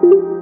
Hello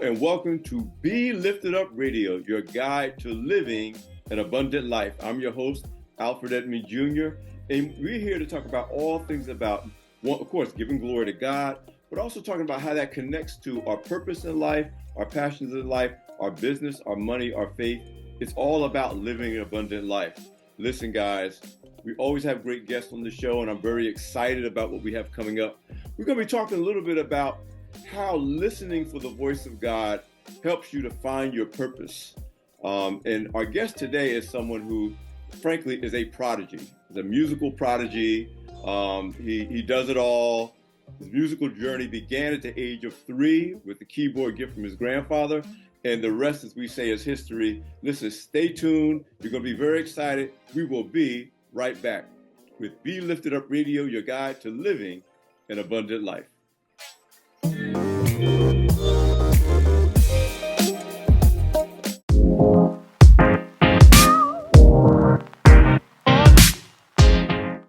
and welcome to Be Lifted Up Radio, your guide to living an abundant life. I'm your host, Alpert Jr., and we're here to talk about all things about, well, of course, giving glory to God, but also talking about how that connects to our purpose in life, our passions in life, our business, our money, our faith. It's all about living an abundant life. Listen, guys, we always have great guests on the show, and I'm very excited about what we have coming up. We're going to be talking a little bit about how listening for the voice of God helps you to find your purpose. And our guest today is someone who, frankly, is a prodigy. He's a musical prodigy. He does it all. His musical journey began at the age of 3 with the keyboard gift from his grandfather. And the rest, as we say, is history. Listen, stay tuned. You're going to be very excited. We will be right back with Be Lifted Up Radio, your guide to living an abundant life.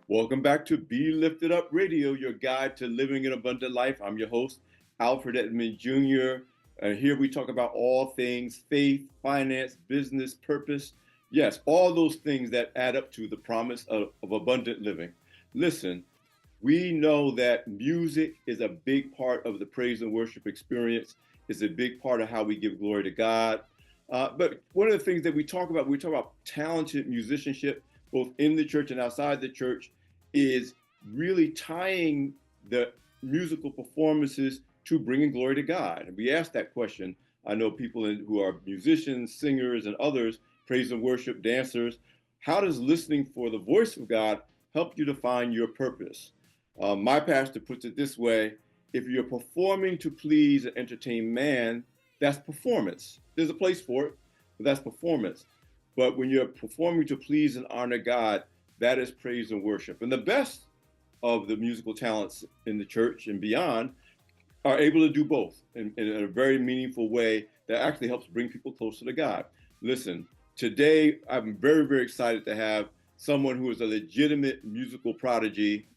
Welcome back to Be Lifted Up Radio, your guide to living an abundant life. I'm your host, Alfred Edmond Jr., and here we talk about all things faith, finance, business, purpose. Yes, all those things that add up to the promise of abundant living. Listen, we know that music is a big part of the praise and worship experience. It's a big part of how we give glory to God. But one of the things that we talk about talented musicianship, both in the church and outside the church, is really tying the musical performances to bringing glory to God. And we ask that question. I know people who are musicians, singers, and others, praise and worship, dancers. How does listening for the voice of God help you to find your purpose? My pastor puts it this way: if you're performing to please and entertain man, that's performance. There's a place for it, but that's performance. But when you're performing to please and honor God, that is praise and worship. And the best of the musical talents in the church and beyond are able to do both in a very meaningful way that actually helps bring people closer to God. Listen, today I'm very, very excited to have someone who is a legitimate musical prodigy.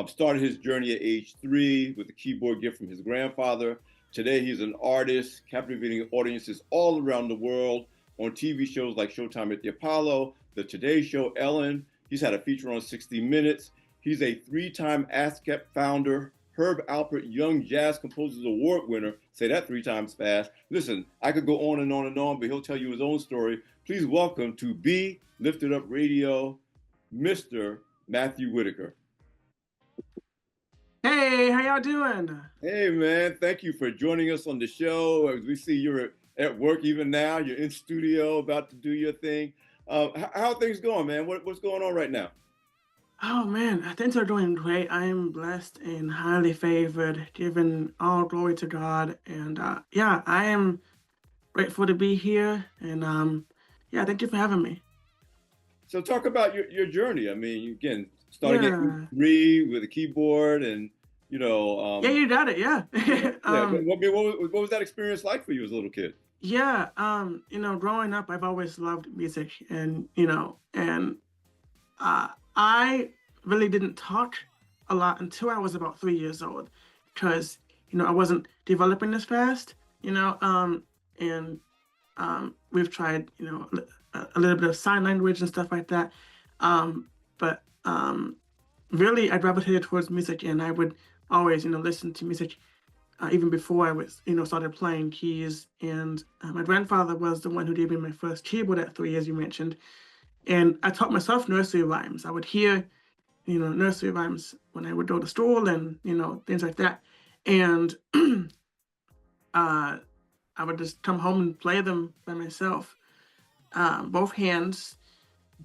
Started his journey at age 3 with a keyboard gift from his grandfather. Today he's an artist, captivating audiences all around the world on TV shows like Showtime at the Apollo, The Today Show, Ellen. He's had a feature on 60 Minutes. He's a 3-time ASCAP founder, Herb Alpert Young Jazz Composers Award winner. Say that 3 times fast. Listen, I could go on and on and on, but he'll tell you his own story. Please welcome to Be Lifted Up Radio, Mr. Matthew Whitaker. Hey, how y'all doing? Hey, man. Thank you for joining us on the show. As we see you're at work even now. You're in studio about to do your thing. How are things going, man? What's going on right now? Oh man, things are doing great. I am blessed and highly favored, giving all glory to God. And yeah, I am grateful to be here. And yeah, thank you for having me. So talk about your journey. I mean, again, starting Yeah. at 3 with a keyboard and, you know. Yeah, you got it. Yeah. What was that experience like for you as a little kid? Yeah. Growing up, I've always loved music, and I really didn't talk a lot until I was about 3 years old, because I wasn't developing as fast. And we've tried a little bit of sign language and stuff like that. But really, I gravitated towards music, and I would always listen to music even before I was started playing keys. And my grandfather was the one who gave me my first keyboard at 3, as you mentioned. And I taught myself nursery rhymes. I would hear, nursery rhymes when I would go to school and, things like that. And I would just come home and play them by myself, both hands.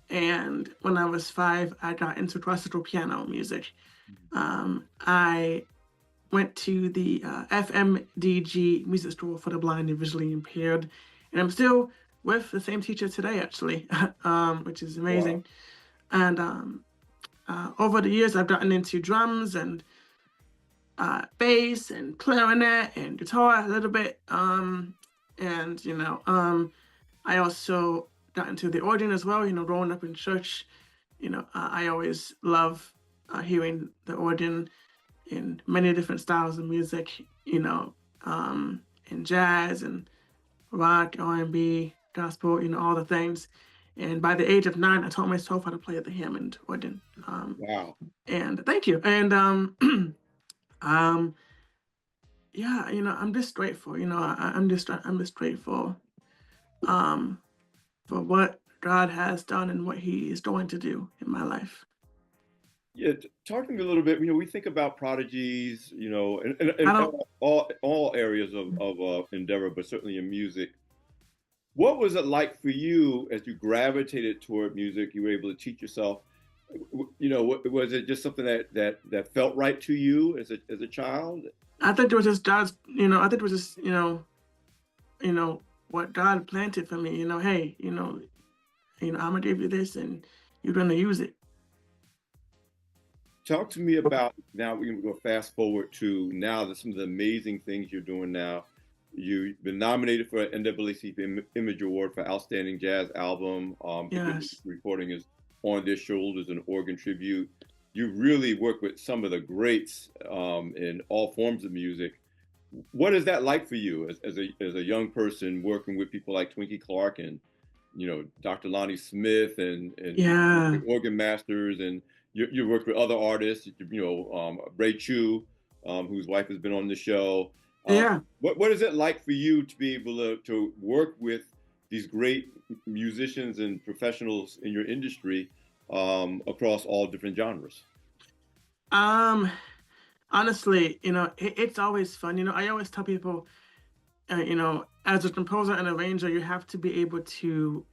And when I was 5, I got into classical piano music. I went to the FMDG music school for the blind and visually impaired. And I'm still with the same teacher today, actually, which is amazing. Wow. And over the years, I've gotten into drums and bass and clarinet and guitar a little bit. I also got into the organ as well. Growing up in church, I always love hearing the organ in many different styles of music. In jazz and rock, R&B, gospel, all the things. And by the age of 9, I taught myself how to play the Hammond organ. Wow. And thank you. And um, yeah, I'm just grateful. I'm just grateful for what God has done and what He is going to do in my life. Yeah, talking a little bit, we think about prodigies, I in don't. all areas of endeavor, but certainly in music. What was it like for you as you gravitated toward music? You were able to teach yourself. Was it just something that felt right to you as a child? I think it was just God's. I think it was just what God planted for me. Hey, I'm gonna give you this, and you're gonna use it. Talk to me about now. We're going to go fast forward to now. Some of the amazing things you're doing now. You've been nominated for an NAACP Image Award for Outstanding Jazz Album. Yes. Recording is On Their Shoulders, an organ tribute. You really work with some of the greats in all forms of music. What is that like for you as a young person working with people like Twinkie Clark and Dr. Lonnie Smith and Yeah. organ masters, and you worked with other artists, Ray Chu, whose wife has been on the show. Yeah. What is it like for you to be able to work with these great musicians and professionals in your industry across all different genres? Honestly, it's always fun. I always tell people, as a composer and arranger, you have to be able to,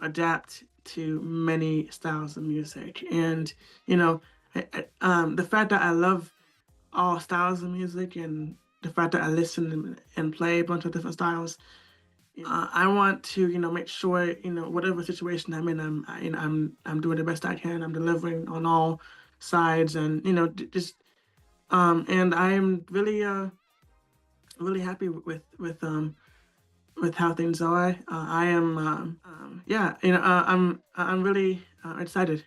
adapt to many styles of music. And, the fact that I love all styles of music and the fact that I listen and play a bunch of different styles, I want to, make sure, whatever situation I'm in, I'm doing the best I can. I'm delivering on all sides, and just and I'm really happy with how things are. I am yeah, I'm really excited.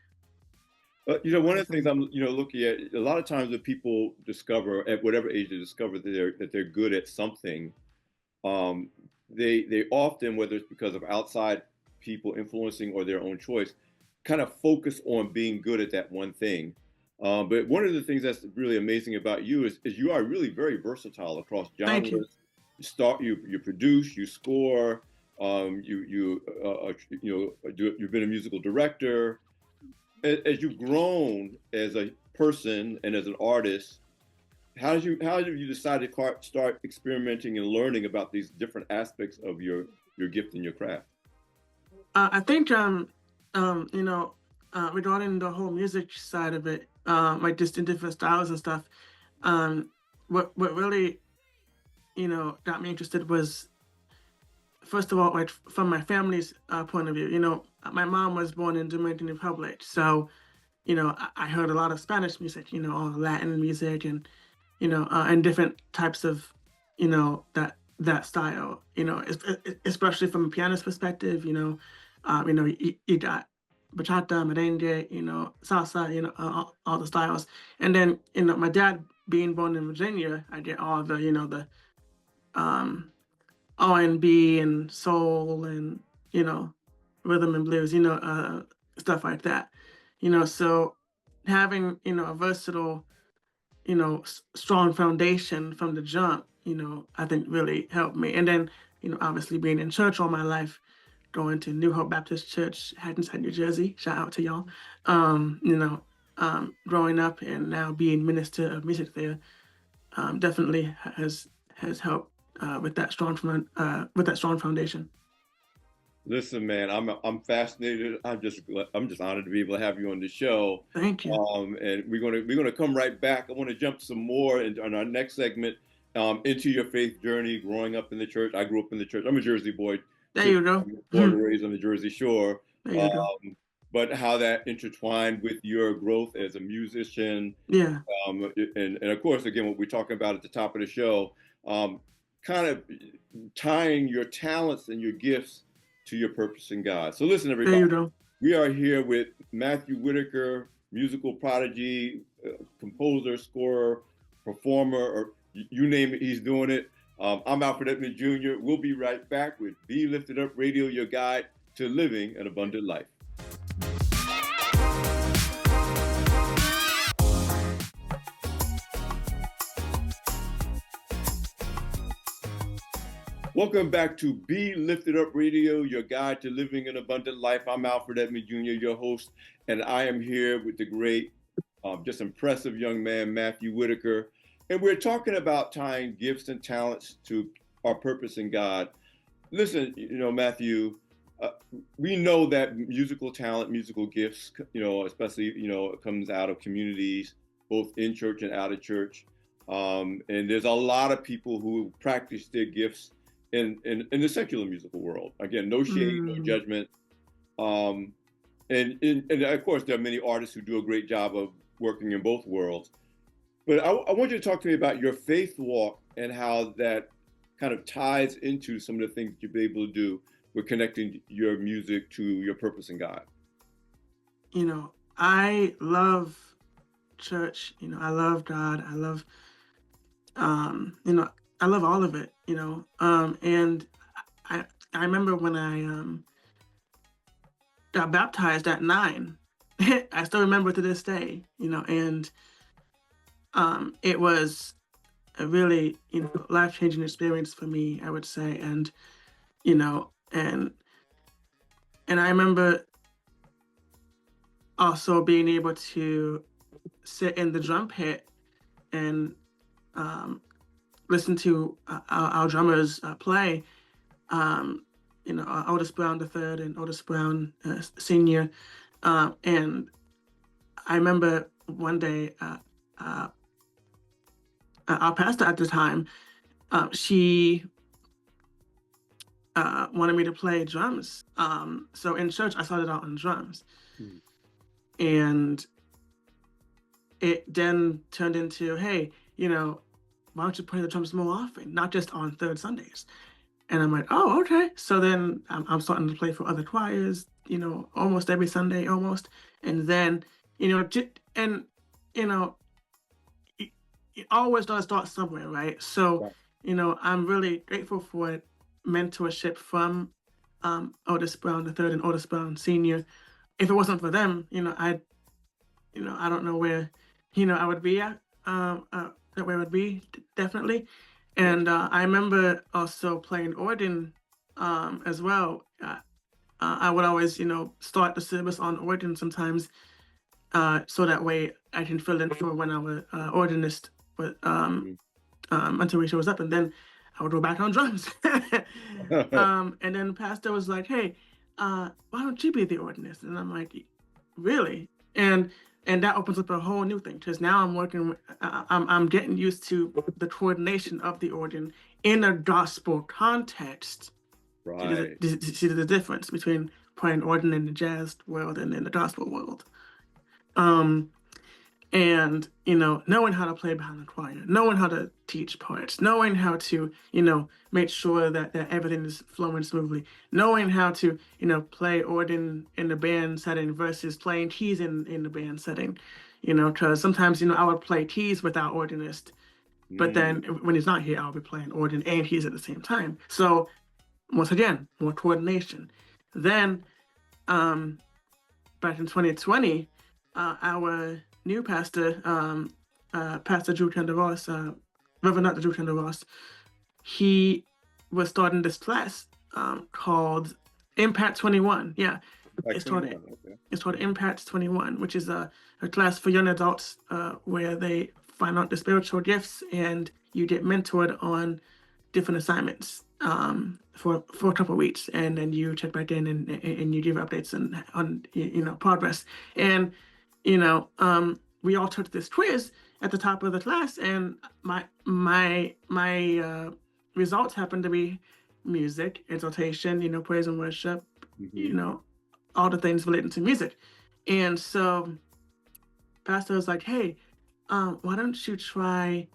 One of the things I'm, looking at a lot of times that people discover at whatever age they discover that they're good at something, um, they often, whether it's because of outside people influencing or their own choice, kind of focus on being good at that one thing. But one of the things that's really amazing about you is you are really very versatile across Thank you. genres. You produce, you score, you've been a musical director. As you've grown as a person and as an artist, how have you decided to start experimenting and learning about these different aspects of your gift and your craft? I think regarding the whole music side of it, like just in different styles and stuff, what really got me interested was, first of all, like from my family's point of view. My mom was born in Dominican Republic, so I heard a lot of Spanish music, all Latin music, and and different types of that style, especially from a pianist perspective. You got bachata, merengue, salsa, all the styles. And then my dad being born in Virginia, I get all the um R&B and soul and rhythm and blues, stuff like that. So having a versatile, strong foundation from the jump, I think really helped me. And then obviously being in church all my life, going to New Hope Baptist Church, Hackensack, New Jersey. Shout out to y'all. Growing up and now being minister of music there, definitely has helped with that strong foundation. Listen, man, I'm fascinated. I'm just honored to be able to have you on the show. Thank you. And we're gonna come right back. I want to jump some more on our next segment into your faith journey, growing up in the church. I grew up in the church. I'm a Jersey boy. There Too. you go. Born and raised on the Jersey Shore. There you go. But how that intertwined with your growth as a musician, Yeah. and of course, again, what we're talking about at the top of the show, kind of tying your talents and your gifts to your purpose in God. So listen, There everybody, you go. we are here with Matthew Whitaker, musical prodigy, composer, scorer, performer, or you name it, he's doing it. I'm Alfred Edmond Jr. We'll be right back with Be Lifted Up Radio, your guide to living an abundant life. Welcome back to Be Lifted Up Radio, your guide to living an abundant life. I'm Alfred Edmond Jr., your host, and I am here with the great, just impressive young man, Matthew Whitaker. And we're talking about tying gifts and talents to our purpose in God. Listen, Matthew, we know that musical talent, musical gifts, especially, it comes out of communities, both in church and out of church. And there's a lot of people who practice their gifts in the secular musical world. Again, no shade, no judgment. And of course, there are many artists who do a great job of working in both worlds. But I want you to talk to me about your faith walk and how that kind of ties into some of the things you've been able to do with connecting your music to your purpose in God. I love church. I love God. I love, I love all of it, and I remember when I got baptized at 9, I still remember to this day, and it was a really, life-changing experience for me, I would say. And, and I remember also being able to sit in the drum pit and listen to our drummers play, Otis Brown III and Otis Brown Sr. And I remember one day, our pastor at the time, she wanted me to play drums. So in church, I started out on drums. And it then turned into, hey, why don't you play the drums more often, not just on third Sundays? And I'm like, oh, okay. So then I'm starting to play for other choirs, almost every Sunday, almost. And then, it always does start somewhere, right? So, I'm really grateful for mentorship from Otis Brown III and Otis Brown Sr. If it wasn't for them, I don't know where, I would be at. Where it would be, definitely. And I remember also playing organ as well. I would always, start the service on organ sometimes, so that way I can fill in for when our organist would, until he shows up, and then I would go back on drums. And then the pastor was like, hey, why don't you be the organist? And I'm like, really? And that opens up a whole new thing, because now I'm working, I'm getting used to the coordination of the organ in a gospel context. Right. See the difference between playing organ in the jazz world and in the gospel world. And, knowing how to play behind the choir, knowing how to teach parts, knowing how to, make sure that everything is flowing smoothly, knowing how to, play organ in the band setting versus playing keys in the band setting, because sometimes, I would play keys with our organist, but then when he's not here, I'll be playing organ and keys at the same time. So once again, more coordination. Then back in 2020, our new pastor, Pastor Drew Kendall-Ross, Reverend Dr. Drew Kendall-Ross, he was starting this class called Impact 21. Yeah, it's called Impact 21, which is a class for young adults where they find out the spiritual gifts and you get mentored on different assignments for a couple of weeks, and then you check back in and you give updates on progress. And we all took this quiz at the top of the class, and my results happened to be music, exaltation, praise and worship, all the things related to music. And so pastor was like, hey, why don't you try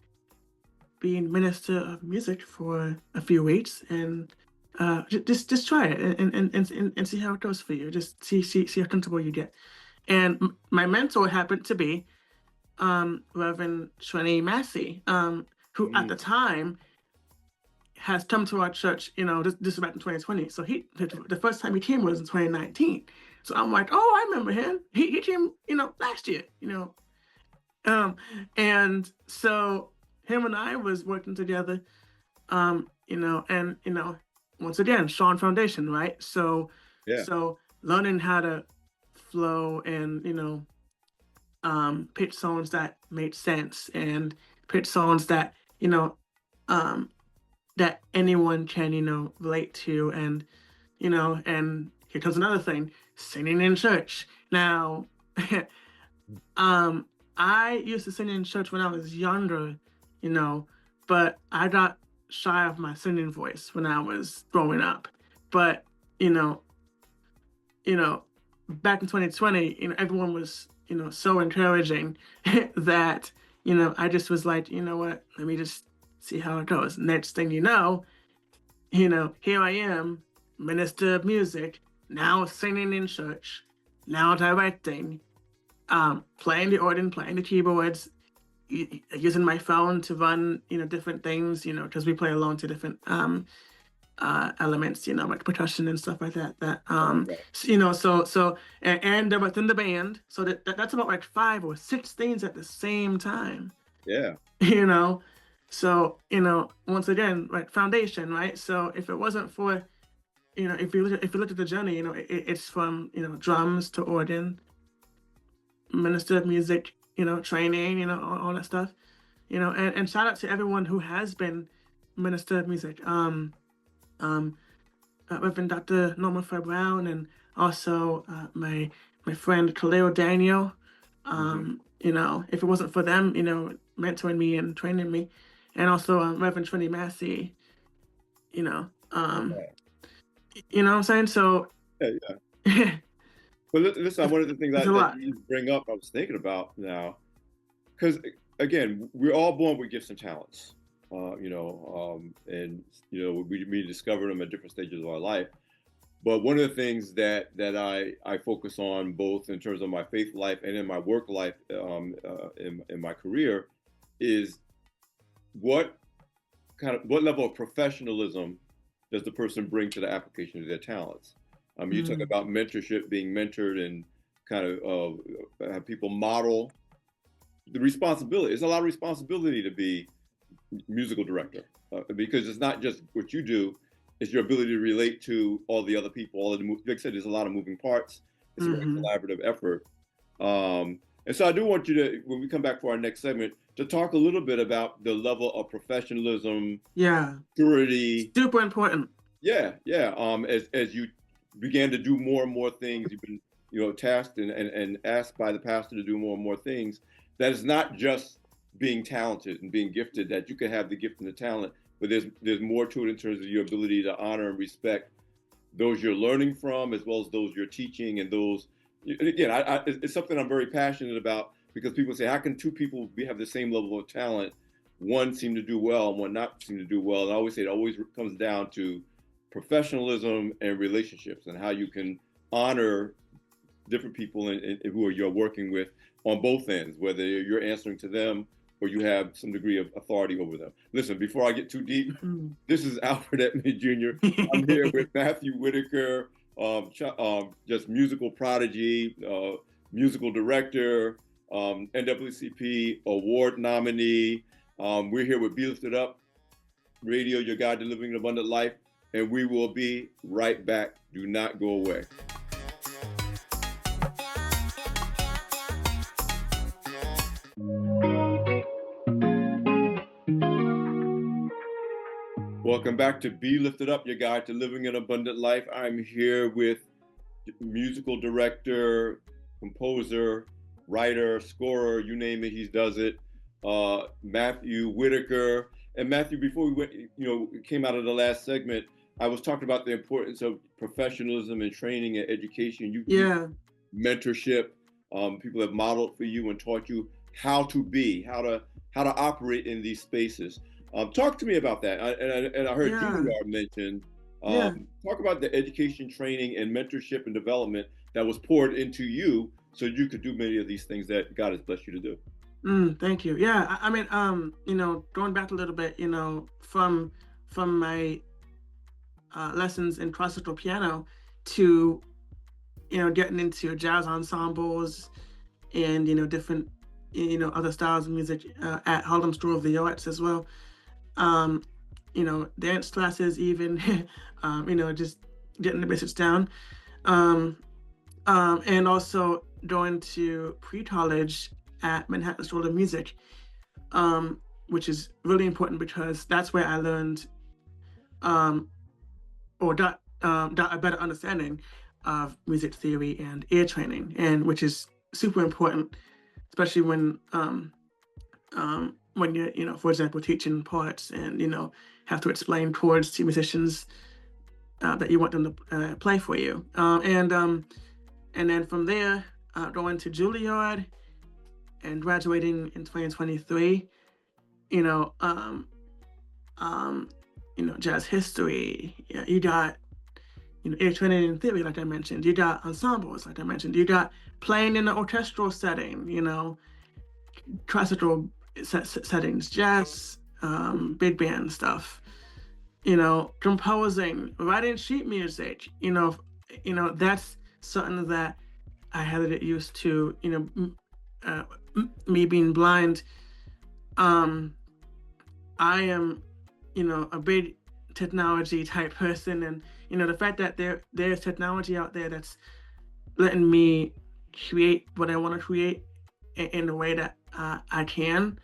being minister of music for a few weeks, and just try it and see how it goes for you. Just see how comfortable you get. And my mentor happened to be Reverend Twinkie Massey, who at the time has come to our church. This is back in 2020. So the first time he came was in 2019. So I'm like, oh, I remember him. He came, last year. And so him and I was working together, and once again, Sean Foundation, right? So learning how to flow and pitch songs that made sense and pitch songs that that anyone can relate to, and and here comes another thing: singing in church. Now, I used to sing in church when I was younger, but I got shy of my singing voice when I was growing up. But back in 2020, everyone was, so encouraging that, I just was like, you know what, let me just see how it goes. Next thing here I am, minister of music, now singing in church, now directing, playing the organ, playing the keyboards, using my phone to run, different things, because we play along to different elements, like percussion and stuff like that. And within the band, so that's about like 5 or 6 things at the same time. Yeah. So once again, right, foundation, right? So if it wasn't for, if you look at the journey, it's from drums to organ, minister of music, training, all that stuff, and shout out to everyone who has been minister of music. Reverend Dr. Norma Fair Brown, and also my friend Khalil Daniel. If it wasn't for them, mentoring me and training me, and also Reverend Twinkie Massey, you know what I'm saying? So yeah. But listen, one of the things that you bring up, I was thinking about now, because again, we're all born with gifts and talents. We discover them at different stages of our life. But one of the things that I focus on, both in terms of my faith life and in my work life, in my career, is what level of professionalism does the person bring to the application of their talents? You talk about mentorship, being mentored, and kind of have people model the responsibility. It's a lot of responsibility to be musical director, because it's not just what you do, it's your ability to relate to all the other people, like I said, there's a lot of moving parts. It's a very collaborative effort. And so I do want you to, when we come back for our next segment, to talk a little bit about the level of professionalism, purity. Super important. Yeah. As you began to do more and more things, you've been, tasked and asked by the pastor to do more and more things. That is not just being talented and being gifted, that you can have the gift and the talent, but there's more to it in terms of your ability to honor and respect those you're learning from, as well as those you're teaching, and those, again, it's something I'm very passionate about, because people say, how can two people have the same level of talent, one seem to do well and one not seem to do well? And I always say it always comes down to professionalism and relationships, and how you can honor different people and who you're working with on both ends, whether you're answering to them or you have some degree of authority over them. Listen, before I get too deep, this is Alpert Edmond Jr. I'm here with Matthew Whitaker, just musical prodigy, musical director, NAACP Award nominee. We're here with Be Lifted Up Radio, your guide to living an abundant life, and we will be right back. Do not go away. Welcome back to Be Lifted Up, your guide to living an abundant life. I'm here with musical director, composer, writer, scorer, you name it, he does it, Matthew Whitaker. And Matthew, before we came out of the last segment, I was talking about the importance of professionalism and training and education. You mentorship. People have modeled for you and taught you how to operate in these spaces. Talk to me about that. And I heard Junior mention Yeah. Talk about the education, training, and mentorship and development that was poured into you so you could do many of these things that God has blessed you to do. Thank you. Yeah, I mean, going back a little bit, from my lessons in classical piano to, getting into jazz ensembles and, different, other styles of music at Harlem School of the Arts as well. Um, dance classes even, just getting the basics down. Um, and also going to pre-college at Manhattan School of Music, which is really important because that's where I learned um, or got a better understanding of music theory and ear training, and which is super important, especially when you're, for example, teaching parts and have to explain chords to musicians that you want them to play for you, and then from there, going to Juilliard and graduating in 2023. You know, um, jazz history. Yeah, you got ear training in theory, like I mentioned. You got ensembles, like I mentioned. You got playing in an orchestral setting. Classical settings, jazz, big band stuff. Composing, writing sheet music. That's something that I had to get used to. Me being blind. I am, a big technology type person, and the fact that there's technology out there that's letting me create what I want to create in the way that I can.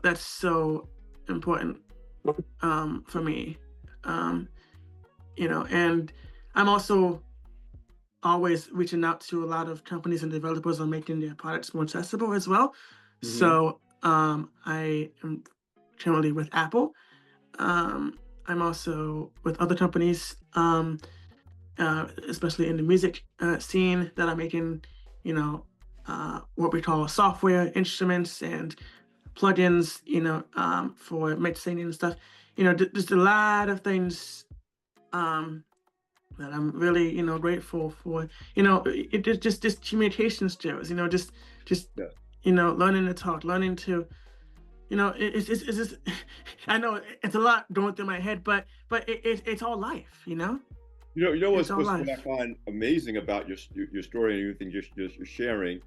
That's so important for me. And I'm also always reaching out to a lot of companies and developers on making their products more accessible as well. Mm-hmm. So I am currently with Apple. I'm also with other companies, especially in the music scene, that are making, what we call software instruments and plugins, for mixing and stuff. There's a lot of things that I'm really, grateful for. It just communication skills. Just Yeah. learning to talk, learning to, it's just, I know it's a lot going through my head, but it's all life. You know It's all what I life. find amazing about your story and everything you're sharing,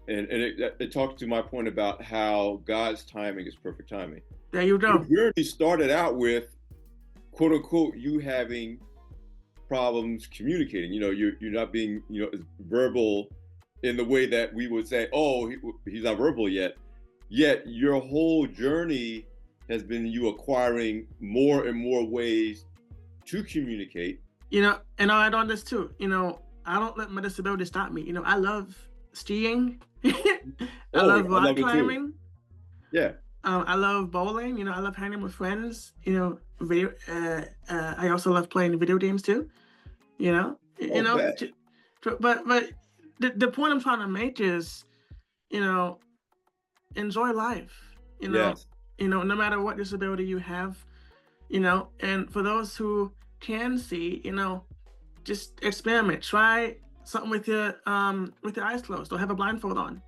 and it talks to my point about how God's timing is perfect timing. There you Your go. journey started out with quote unquote you having problems communicating. You're not being verbal in the way that we would say, oh, he's not verbal yet. Yet your whole journey has been you acquiring more and more ways to communicate. And I'll add on this too. I don't let my disability stop me. I love skiing. I Oh, love I rock love it too. climbing. Yeah. I love bowling. I love hanging with friends. I also love playing video games too. You know, you Oh, know, bet. but the point I'm trying to make is, you know, enjoy life. Yes. No matter what disability you have. And for those who can see, just experiment. Try something with your eyes closed. Don't have a blindfold on.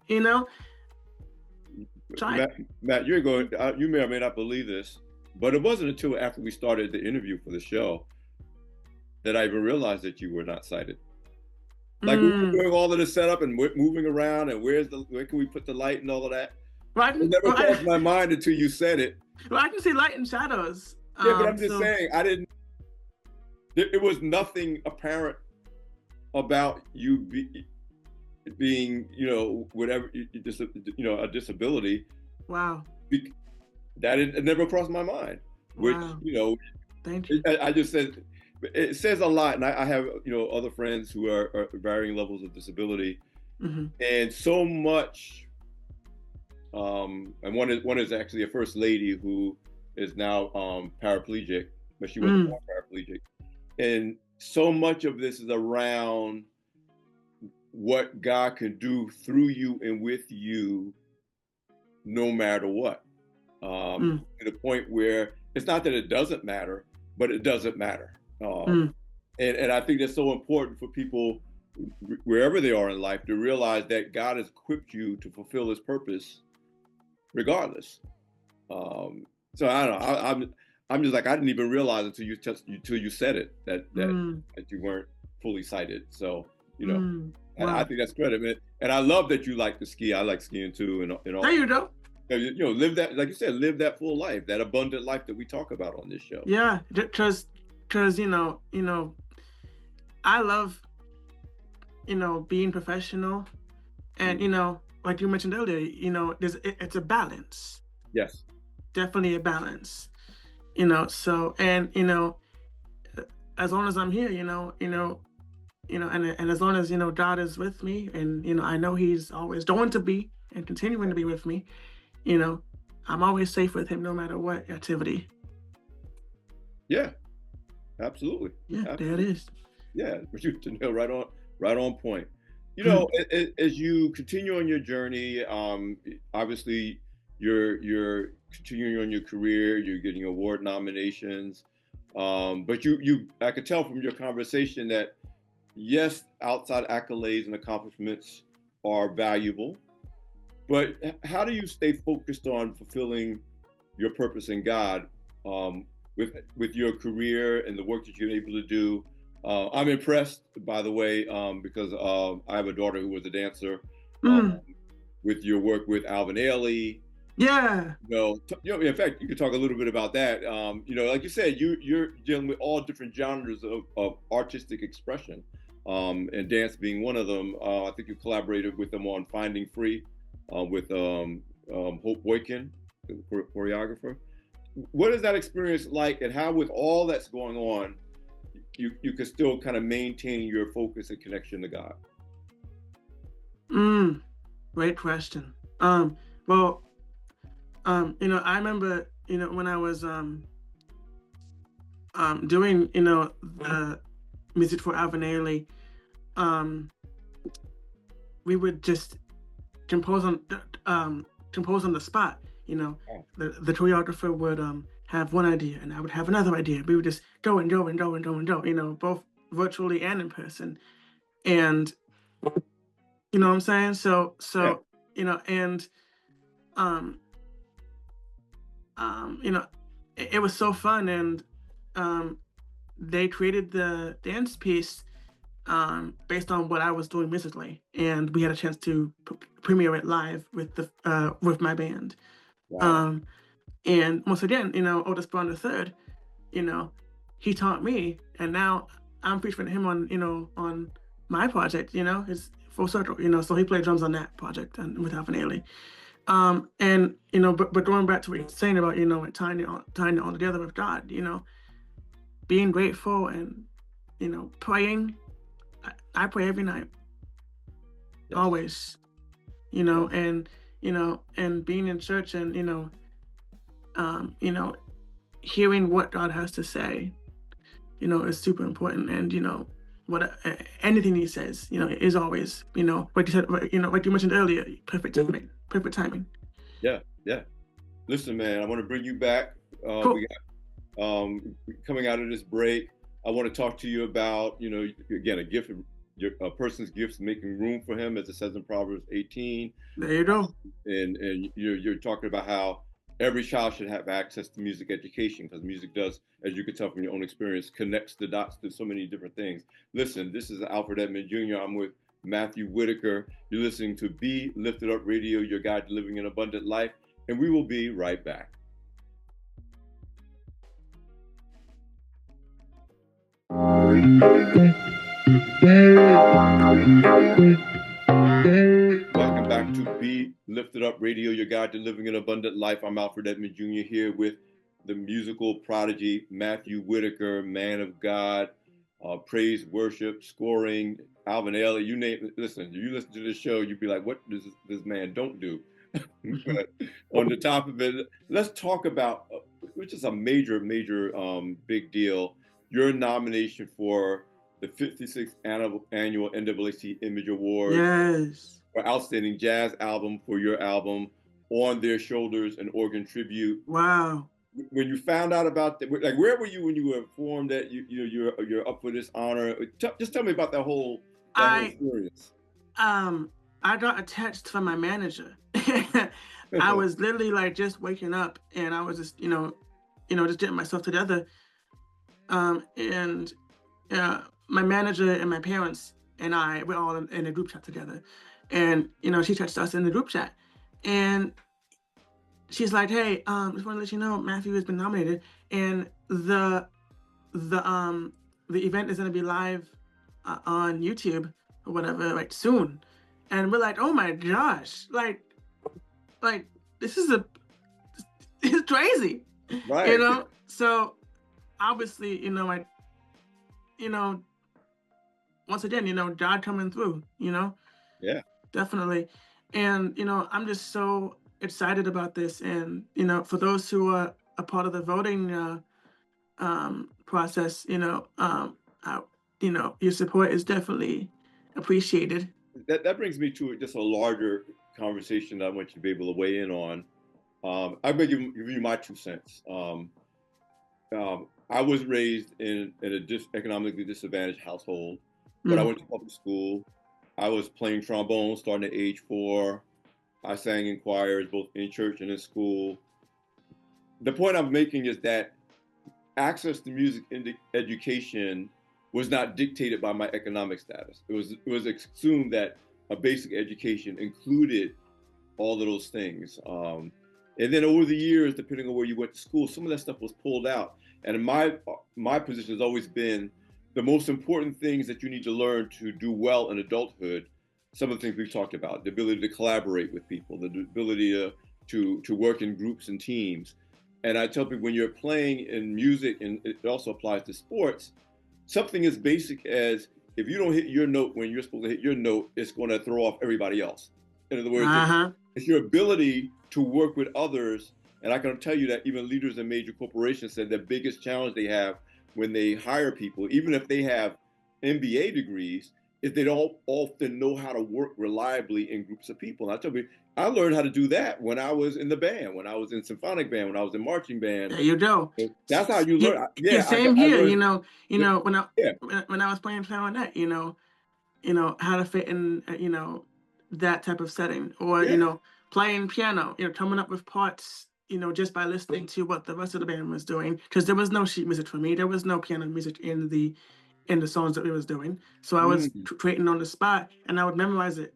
you know, Try it. Matt, you're going. You may or may not believe this, but it wasn't until after we started the interview for the show that I even realized that you were not sighted. Like we were Mm. doing all of the setup and moving around, and where can we put the light and all of that. Well, It never crossed my mind until you said it. I can see light and shadows. Yeah, but I'm just So saying, I didn't. It was nothing apparent about you being, whatever, just a disability. wow, That it never crossed my mind. Which, wow. Thank you. I just said it says a lot, and I have other friends who are varying levels of disability, Mm-hmm. and so much. And one is actually a first lady who is now paraplegic, but she wasn't born paraplegic, and so much of this is around what God can do through you and with you, no matter what. To the point where it's not that it doesn't matter, but it doesn't matter. Mm. And I think that's so important for people wherever they are in life to realize that God has equipped you to fulfill His purpose, regardless. So I don't know. I'm just like, I didn't even realize until you said it that you weren't fully sighted. So Wow. I think that's credit, and I love that you like to ski. I like skiing too, and all. There you go. Live that, like you said, live that full life, that abundant life that we talk about on this show. Yeah, because I love being professional, and like you mentioned earlier, it's a balance. Yes. Definitely a balance. So, and as long as I'm here, and as long as God is with me, and I know He's always going to be and continuing to be with me, I'm always safe with Him no matter what activity. Yeah, absolutely. Yeah, absolutely. There it is. Yeah, right on point. As you continue on your journey, obviously you're continuing on your career, you're getting award nominations, but I could tell from your conversation that yes, outside accolades and accomplishments are valuable, but how do you stay focused on fulfilling your purpose in God, with your career and the work that you're able to do? I'm impressed, by the way, because I have a daughter who was a dancer. With your work with Alvin Ailey. Yeah. In fact, you could talk a little bit about that. Like you said, you're dealing with all different genres of artistic expression, and dance being one of them. I think you collaborated with them on Finding Free, with Hope Boykin, the choreographer. What is that experience like, and how, with all that's going on, you can still kind of maintain your focus and connection to God? Great question. Well, I remember, when I was doing, the music for Alvin Ailey, we would just compose on the spot. The choreographer would have one idea, and I would have another idea. We would just go and go and go and go and go, both virtually and in person. And you know what I'm saying? So yeah. And it was so fun, and they created the dance piece based on what I was doing musically, and we had a chance to premiere it live with my band. Wow. And once again, Otis Brown III, he taught me, and now I'm featuring him on my project. It's full circle. So he played drums on that project and with Alvin Ailey. And but going back to what you're saying about tying it all together with God, being grateful and praying. I pray every night, yes. Always, and and being in church and hearing what God has to say, is super important. And what anything He says, is always, like you said, like you mentioned earlier, perfect timing. Yeah. Listen, man, I want to bring you back. Cool. We got coming out of this break. I want to talk to you about, again, a person's gifts, making room for him, as it says in Proverbs 18. There you go. And you're talking about how every child should have access to music education, because music does, as you can tell from your own experience, connects the dots to so many different things. Listen, this is Alpert Edmond Jr. I'm with Matthew Whitaker. You're listening to Be Lifted Up Radio, your guide to living an abundant life, and we will be right back. Welcome back to Be Lifted Up Radio, your guide to living an abundant life. I'm Alpert Edmond Jr. here with the musical prodigy Matthew Whitaker, man of God, praise, worship, scoring, Alvin Ailey, you name it. Listen, you listen to this show, you'd be like, what does this man don't do? But on the top of it, let's talk about, which is a major big deal, your nomination for the 56th annual NAACP Image Award. Yes. For Outstanding Jazz Album for your album, On Their Shoulders, an Organ Tribute. Wow. when you found out about that, like, where were you when you were informed that you're up for this honor? Just tell me about that whole I experience. I got a text from my manager. I was literally like just waking up, and I was just just getting myself together. And my manager and my parents and I, we're all in a group chat together, and she texted us in the group chat, and she's like, "Hey, just want to let you know Matthew has been nominated, and the um the event is gonna be live on YouTube or whatever, like soon." And we're like, "Oh my gosh, like this is it's crazy," Right. So obviously, like, you know, once again, God coming through, Yeah. definitely. And, I'm just so excited about this. And, for those who are a part of the voting process, your support is definitely appreciated. That brings me to just a larger conversation that I want you to be able to weigh in on. I'm going to give you my 2 cents. I was raised in a economically disadvantaged household, but I Mm. went to public school. I was playing trombone starting at age 4. I sang in choirs both in church and in school. The point I'm making is that access to music education was not dictated by my economic status. It was assumed that a basic education included all of those things. And then over the years, depending on where you went to school, some of that stuff was pulled out. And my position has always been the most important things that you need to learn to do well in adulthood. Some of the things we've talked about: the ability to collaborate with people, the ability to work in groups and teams. And I tell people, when you're playing in music, and it also applies to sports, something as basic as, if you don't hit your note when you're supposed to hit your note, it's going to throw off everybody else. In other words, Uh-huh. it's your ability to work with others. And I can tell you that even leaders in major corporations said the biggest challenge they have when they hire people, even if they have MBA degrees, is they don't often know how to work reliably in groups of people. And I tell you, I learned how to do that when I was in the band, when I was in symphonic band, when I was in marching band. There you go. That's how you learn. Yeah, Yeah, same I here. learned. When I Yeah, when I was playing clarinet, how to fit in, that type of setting, or yeah, playing piano, coming up with parts, just by listening to what the rest of the band was doing, because there was no sheet music for me. There was no piano music in the songs that we was doing. So I was mm, creating on the spot, and I would memorize it,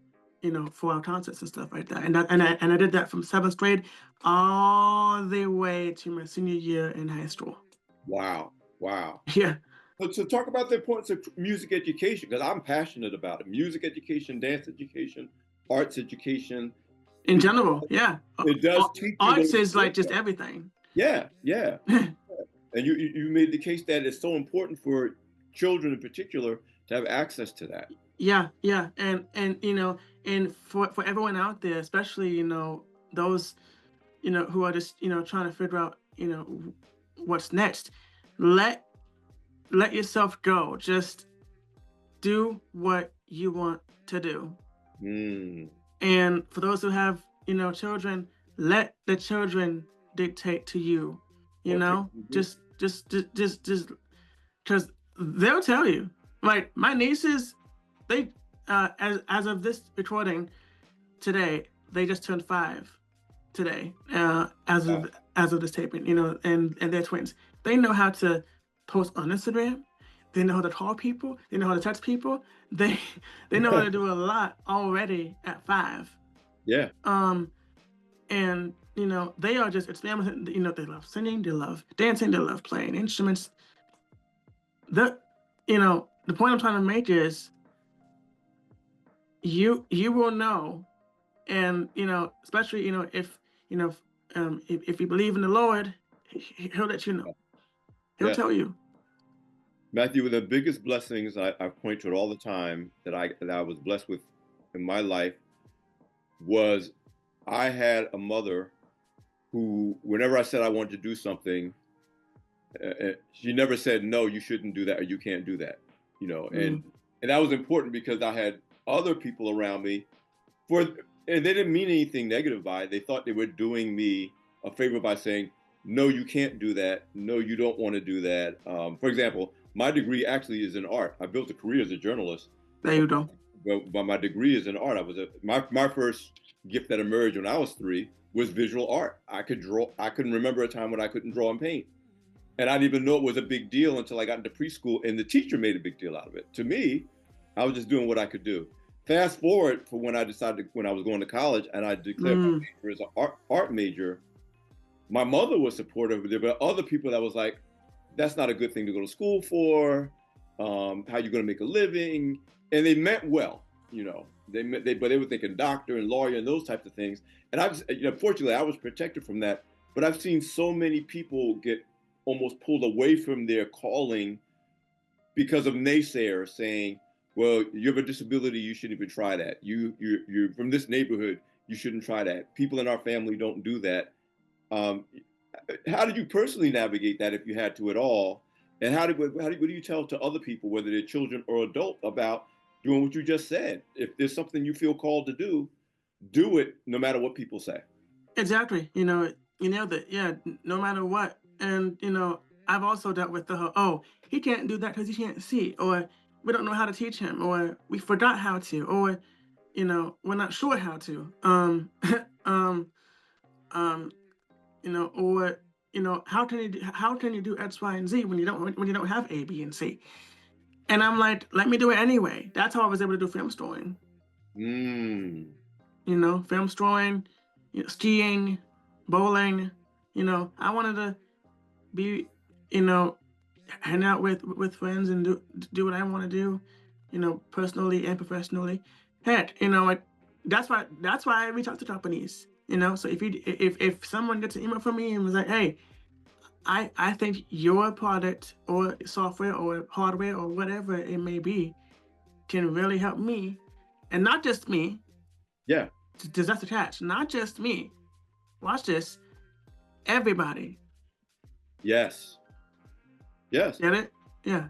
for our concerts and stuff like that. And I did that from 7th grade all the way to my senior year in high school. wow, wow. Yeah, So talk about the importance of music education, because I'm passionate about it. Music education, dance education, arts education, in because general, yeah. it does teach you Arts those is skill like just sets. everything. Yeah, yeah. And you made the case that it's so important for children in particular to have access to that. Yeah, yeah, and and for everyone out there, especially those who are just trying to figure out what's next. Let let yourself go. Just do what you want to do. Mm. And for those who have children, let the children dictate to you. You Okay. know, just because they'll tell you. Like my nieces, they as of this recording today, they just turned 5 today. Wow. As of this taping, and they're twins. They know how to post on Instagram. They know how to call people. They know how to text people. They they know how to do a lot already at 5. Yeah. Um, and they are just experimenting. They love singing. They love dancing. They love playing instruments. The point I'm trying to make is you will know, and especially if you believe in the Lord, he'll let you know. He'll Yeah. tell you. Matthew, one of the biggest blessings I point to it all the time that I was blessed with in my life was I had a mother who, whenever I said I wanted to do something, she never said, no, you shouldn't do that, or you can't do that. Mm. And that was important because I had other people around me and they didn't mean anything negative by it. They thought they were doing me a favor by saying, no, you can't do that. No, you don't want to do that. For example, my degree actually is in art. I built a career as a journalist. There you go. But my degree is in art. My first gift that emerged when I was 3 was visual art. I could draw. I couldn't remember a time when I couldn't draw and paint. And I didn't even know it was a big deal until I got into preschool and the teacher made a big deal out of it. To me, I was just doing what I could do. Fast forward for when I decided, when I was going to college and I declared my major as an art major, my mother was supportive of it, but other people that was like, that's not a good thing to go to school for. How you going to make a living? And they meant well, you know. But they were thinking doctor and lawyer and those types of things. And fortunately, I was protected from that. But I've seen so many people get almost pulled away from their calling because of naysayers saying, well, you have a disability, you shouldn't even try that. You're from this neighborhood, you shouldn't try that. People in our family don't do that. How did you personally navigate that, if you had to at all? And what do you tell to other people, whether they're children or adult, about doing what you just said? If there's something you feel called to do it no matter what people say. Exactly. You nailed it. Yeah, no matter what. And, I've also dealt with he can't do that because he can't see, or we don't know how to teach him, or we forgot how to, or, we're not sure how to. Or, how can you do X, Y, and Z when you don't have A, B, and C? And I'm like, let me do it anyway. That's how I was able to do film storing. Film storing, skiing, bowling. I wanted to be, hang out with friends and do what I want to do, personally and professionally. Heck, that's why I reach out to companies. So if someone gets an email from me and was like, hey, I think your product or software or hardware or whatever it may be can really help me, and not just me. Yeah. Does that attach? Not just me. Watch this. Everybody. Yes. Yes. Get it? Yeah.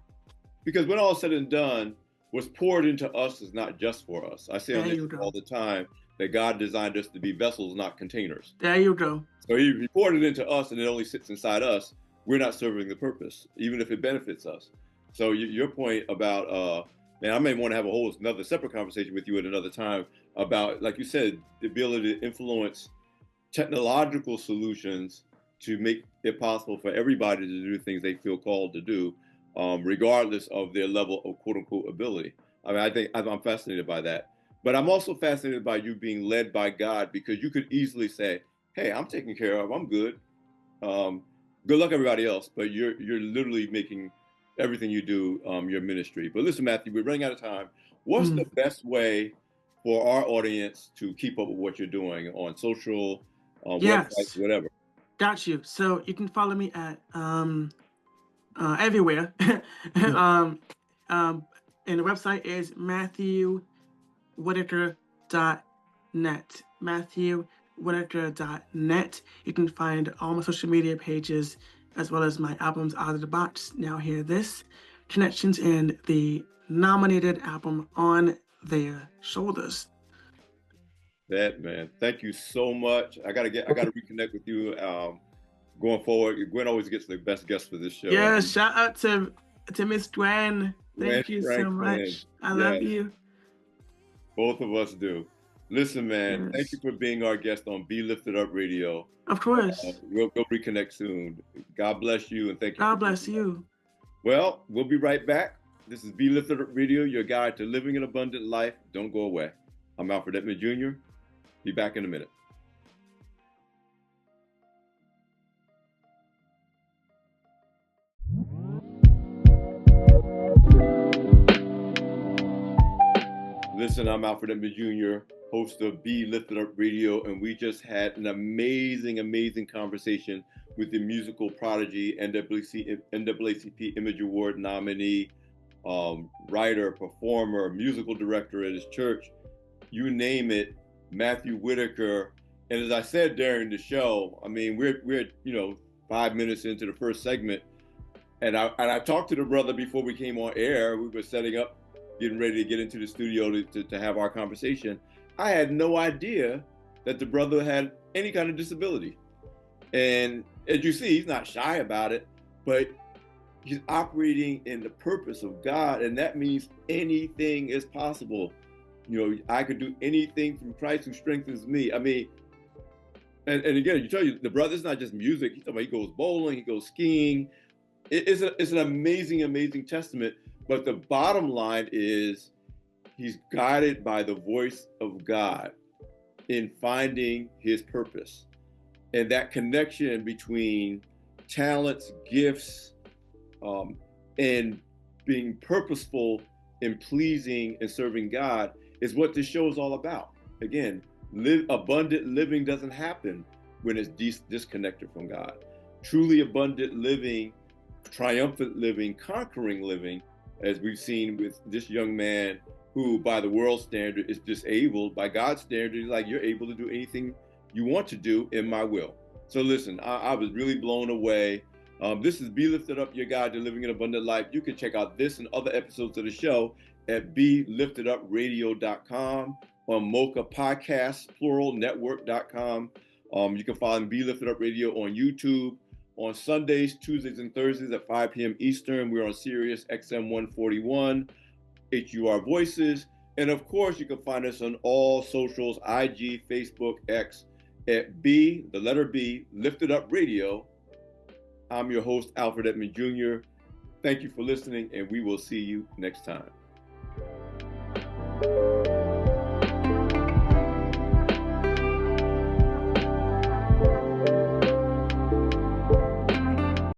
Because when all is said and done, what's poured into us is not just for us. I say on this all the time that God designed us to be vessels, not containers. There you go. So he poured it into us and it only sits inside us. We're not serving the purpose, even if it benefits us. So your point about, man, I may want to have another separate conversation with you at another time about, like you said, the ability to influence technological solutions to make it possible for everybody to do things they feel called to do, regardless of their level of quote unquote ability. I mean, I'm fascinated by that. But I'm also fascinated by you being led by God, because you could easily say, hey, I'm taken care of, I'm good. Good luck everybody else, but you're literally making everything you do your ministry. But listen, Matthew, we're running out of time. What's the best way for our audience to keep up with what you're doing on social, websites, whatever? Got you. So you can follow me at everywhere. And the website is MatthewWhitaker.net. MatthewWhitaker.net. You can find all my social media pages, as well as my albums Outta The Box, Now Hear This, Connections, and the nominated album On Their Shoulders. That, man, thank you so much. I gotta reconnect with you going forward. Gwen always gets the best guests for this show. Yeah, shout out to Miss Gwen. Thank you so much. I love you. Both of us do. Listen, man, thank you for being our guest on Be Lifted Up Radio. Of course. We'll go reconnect soon. God bless you, and thank you. God bless you. Well, we'll be right back. This is Be Lifted Up Radio, your guide to living an abundant life. Don't go away. I'm Alfred Edmond Jr. Be back in a minute. Listen, I'm Alfred Edmond Jr., host of Be Lifted Up Radio, and we just had an amazing, amazing conversation with the musical prodigy, NAACP Image Award nominee, writer, performer, musical director at his church, you name it, Matthew Whitaker. And as I said during the show, I mean, we're 5 minutes into the first segment, and I talked to the brother before we came on air. We were setting up, getting ready to get into the studio to have our conversation. I had no idea that the brother had any kind of disability. And as you see, he's not shy about it, but he's operating in the purpose of God, and that means anything is possible. You know, I could do anything through Christ who strengthens me. I mean, and again, you tell you the brother's not just music. He goes bowling, he goes skiing. It's an amazing, amazing testament. But the bottom line is he's guided by the voice of God in finding his purpose. And that connection between talents, gifts, and being purposeful in pleasing and serving God is what this show is all about. Again, abundant living doesn't happen when it's disconnected from God. Truly abundant living, triumphant living, conquering living, as we've seen with this young man who, by the world standard, is disabled. By God's standard, he's like, you're able to do anything you want to do in my will. So listen, I was really blown away. This is Be Lifted Up, your guide to living an abundant life. You can check out this and other episodes of the show at beliftedupradio.com, on Mocha Podcasts, plural, network.com. You can find Be Lifted Up Radio on YouTube. On Sundays, Tuesdays, and Thursdays at 5 p.m. Eastern, we're on Sirius XM 141, HUR Voices. And of course, you can find us on all socials, IG, Facebook, X, at the letter B, Lifted Up Radio. I'm your host, Alfred Edmond Jr. Thank you for listening, and we will see you next time.